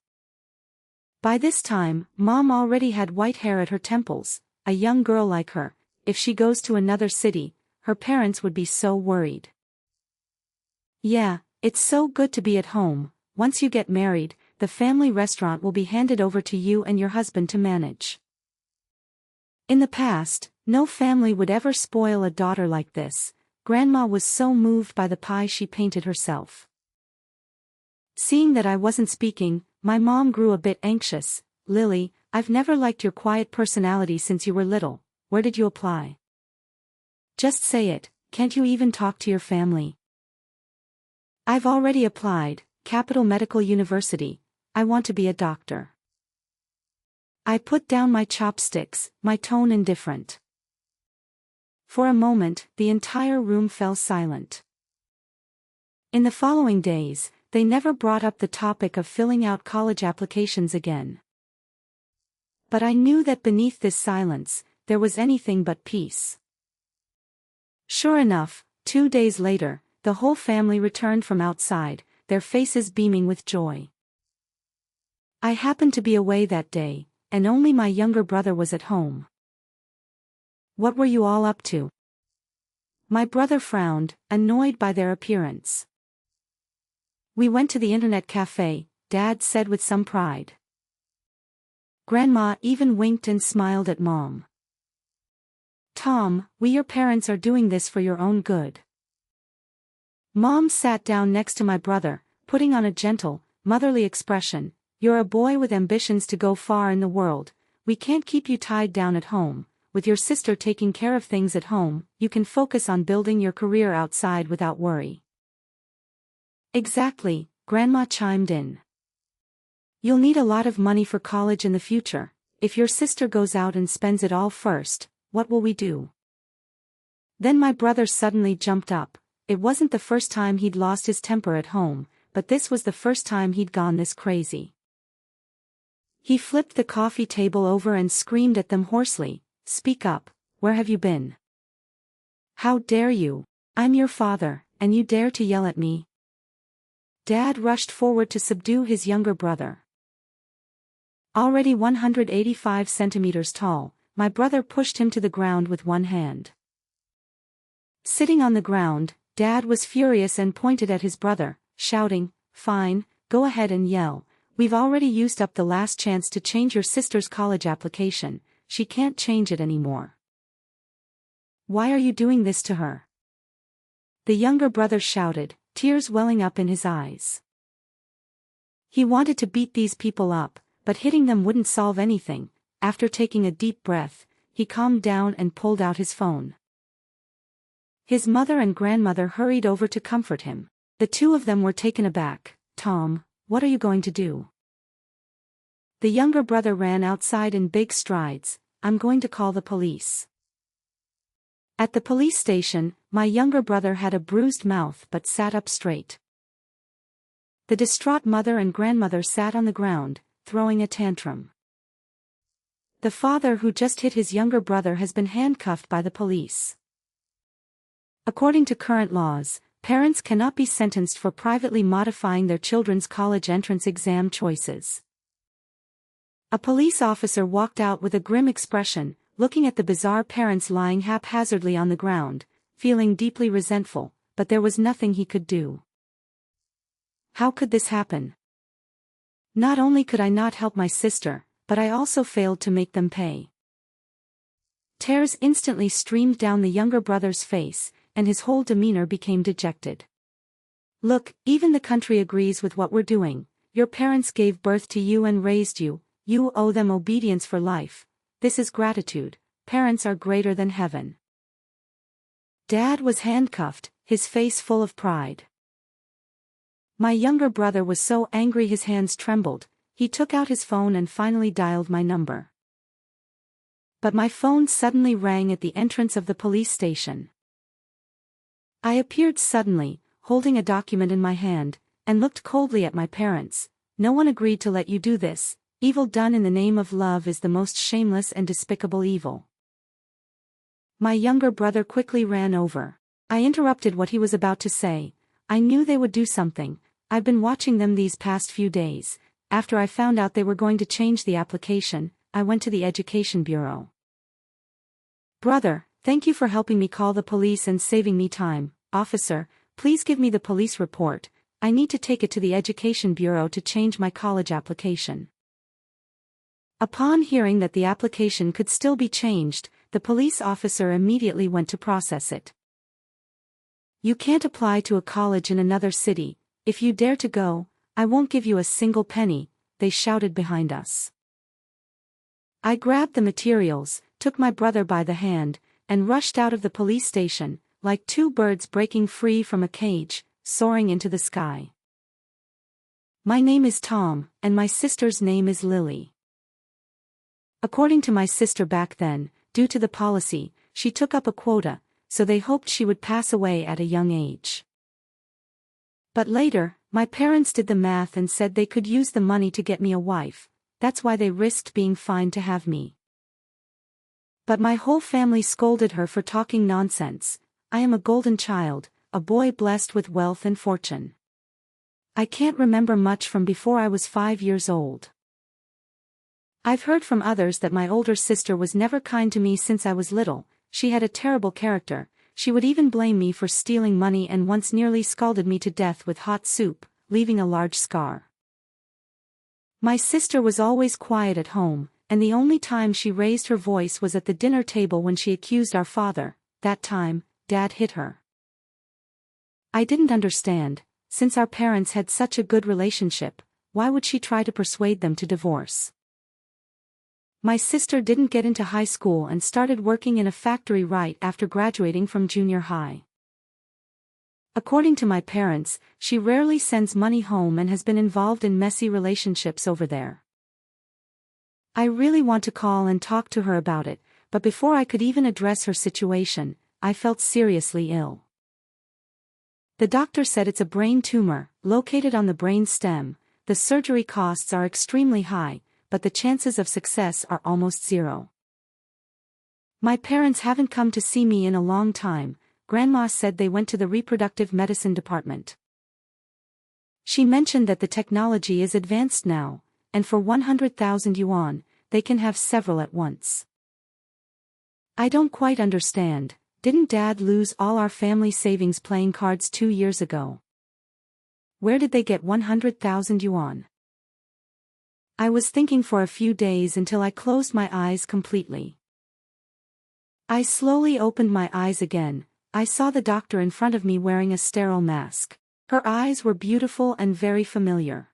By this time, Mom already had white hair at her temples. A young girl like her, if she goes to another city, her parents would be so worried. "Yeah, it's so good to be at home. Once you get married, the family restaurant will be handed over to you and your husband to manage." In the past, no family would ever spoil a daughter like this. Grandma was so moved by the pie she painted herself. Seeing that I wasn't speaking, my mom grew a bit anxious. "Lily, I've never liked your quiet personality since you were little. Where did you apply? Just say it, can't you even talk to your family?" "I've already applied, Capital Medical University. I want to be a doctor." I put down my chopsticks, my tone indifferent. For a moment, the entire room fell silent. In the following days, they never brought up the topic of filling out college applications again. But I knew that beneath this silence, there was anything but peace. Sure enough, 2 days later, the whole family returned from outside, their faces beaming with joy. I happened to be away that day, and only my younger brother was at home. "What were you all up to?" My brother frowned, annoyed by their appearance. "We went to the internet cafe," Dad said with some pride. Grandma even winked and smiled at Mom. "Tom, your parents are doing this for your own good." Mom sat down next to my brother, putting on a gentle, motherly expression. "You're a boy with ambitions to go far in the world. We can't keep you tied down at home. With your sister taking care of things at home, you can focus on building your career outside without worry." "Exactly," Grandma chimed in. "You'll need a lot of money for college in the future. If your sister goes out and spends it all first, what will we do?" Then my brother suddenly jumped up. It wasn't the first time he'd lost his temper at home, but this was the first time he'd gone this crazy. He flipped the coffee table over and screamed at them hoarsely, "Speak up, where have you been? How dare you? I'm your father, and you dare to yell at me?" Dad rushed forward to subdue his younger brother. Already 185 centimeters tall, my brother pushed him to the ground with one hand. Sitting on the ground, Dad was furious and pointed at his brother, shouting, "Fine, go ahead and yell. We've already used up the last chance to change your sister's college application. She can't change it anymore." "Why are you doing this to her?" the younger brother shouted, tears welling up in his eyes. He wanted to beat these people up, but hitting them wouldn't solve anything. After taking a deep breath, he calmed down and pulled out his phone. His mother and grandmother hurried over to comfort him. The two of them were taken aback. "Tom, what are you going to do?" The younger brother ran outside in big strides. "I'm going to call the police." At the police station, my younger brother had a bruised mouth but sat up straight. The distraught mother and grandmother sat on the ground, throwing a tantrum. The father who just hit his younger brother has been handcuffed by the police. According to current laws, parents cannot be sentenced for privately modifying their children's college entrance exam choices. A police officer walked out with a grim expression, looking at the bizarre parents lying haphazardly on the ground, feeling deeply resentful, but there was nothing he could do. How could this happen? Not only could I not help my sister, but I also failed to make them pay. Tears instantly streamed down the younger brother's face, and his whole demeanor became dejected. "Look, even the country agrees with what we're doing. Your parents gave birth to you and raised you. You owe them obedience for life. This is gratitude. Parents are greater than heaven." Dad was handcuffed, his face full of pride. My younger brother was so angry his hands trembled. He took out his phone and finally dialed my number. But my phone suddenly rang at the entrance of the police station. I appeared suddenly, holding a document in my hand, and looked coldly at my parents. "No one agreed to let you do this. Evil done in the name of love is the most shameless and despicable evil." My younger brother quickly ran over. I interrupted what he was about to say. "I knew they would do something. I've been watching them these past few days. After I found out they were going to change the application, I went to the Education Bureau." "Brother, thank you for helping me call the police and saving me time. Officer, please give me the police report. I need to take it to the Education Bureau to change my college application." Upon hearing that the application could still be changed, the police officer immediately went to process it. "You can't apply to a college in another city. If you dare to go, I won't give you a single penny," they shouted behind us. I grabbed the materials, took my brother by the hand, and rushed out of the police station, like two birds breaking free from a cage, soaring into the sky. My name is Tom, and my sister's name is Lily. According to my sister back then, due to the policy, she took up a quota, so they hoped she would pass away at a young age. But later, my parents did the math and said they could use the money to get me a wife. That's why they risked being fined to have me. But my whole family scolded her for talking nonsense. I am a golden child, a boy blessed with wealth and fortune. I can't remember much from before I was 5 years old. I've heard from others that my older sister was never kind to me since I was little. She had a terrible character. She would even blame me for stealing money and once nearly scalded me to death with hot soup, leaving a large scar. My sister was always quiet at home, and the only time she raised her voice was at the dinner table when she accused our father. That time, Dad hit her. I didn't understand. Since our parents had such a good relationship, why would she try to persuade them to divorce? My sister didn't get into high school and started working in a factory right after graduating from junior high. According to my parents, she rarely sends money home and has been involved in messy relationships over there. I really want to call and talk to her about it, but before I could even address her situation, I felt seriously ill. The doctor said it's a brain tumor, located on the brain stem. The surgery costs are extremely high, but the chances of success are almost zero. My parents haven't come to see me in a long time. Grandma said they went to the reproductive medicine department. She mentioned that the technology is advanced now, and for 100,000 yuan, they can have several at once. I don't quite understand. Didn't Dad lose all our family savings playing cards 2 years ago? Where did they get 100,000 yuan? I was thinking for a few days until I closed my eyes completely. I slowly opened my eyes again. I saw the doctor in front of me wearing a sterile mask. Her eyes were beautiful and very familiar.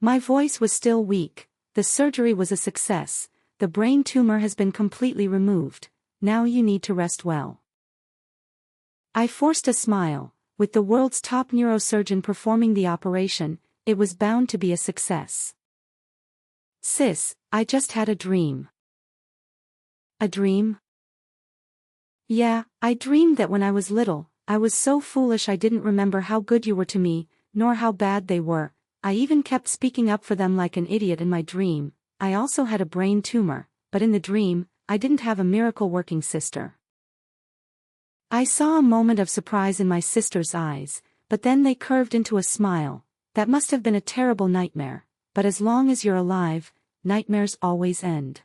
My voice was still weak. The surgery was a success. The brain tumor has been completely removed. Now you need to rest well. I forced a smile. With the world's top neurosurgeon performing the operation, it was bound to be a success. Sis, I just had a dream. A dream? Yeah, I dreamed that when I was little, I was so foolish I didn't remember how good you were to me, nor how bad they were. I even kept speaking up for them like an idiot in my dream. I also had a brain tumor, but in the dream, I didn't have a miracle-working sister. I saw a moment of surprise in my sister's eyes, but then they curved into a smile. That must have been a terrible nightmare, but as long as you're alive, nightmares always end.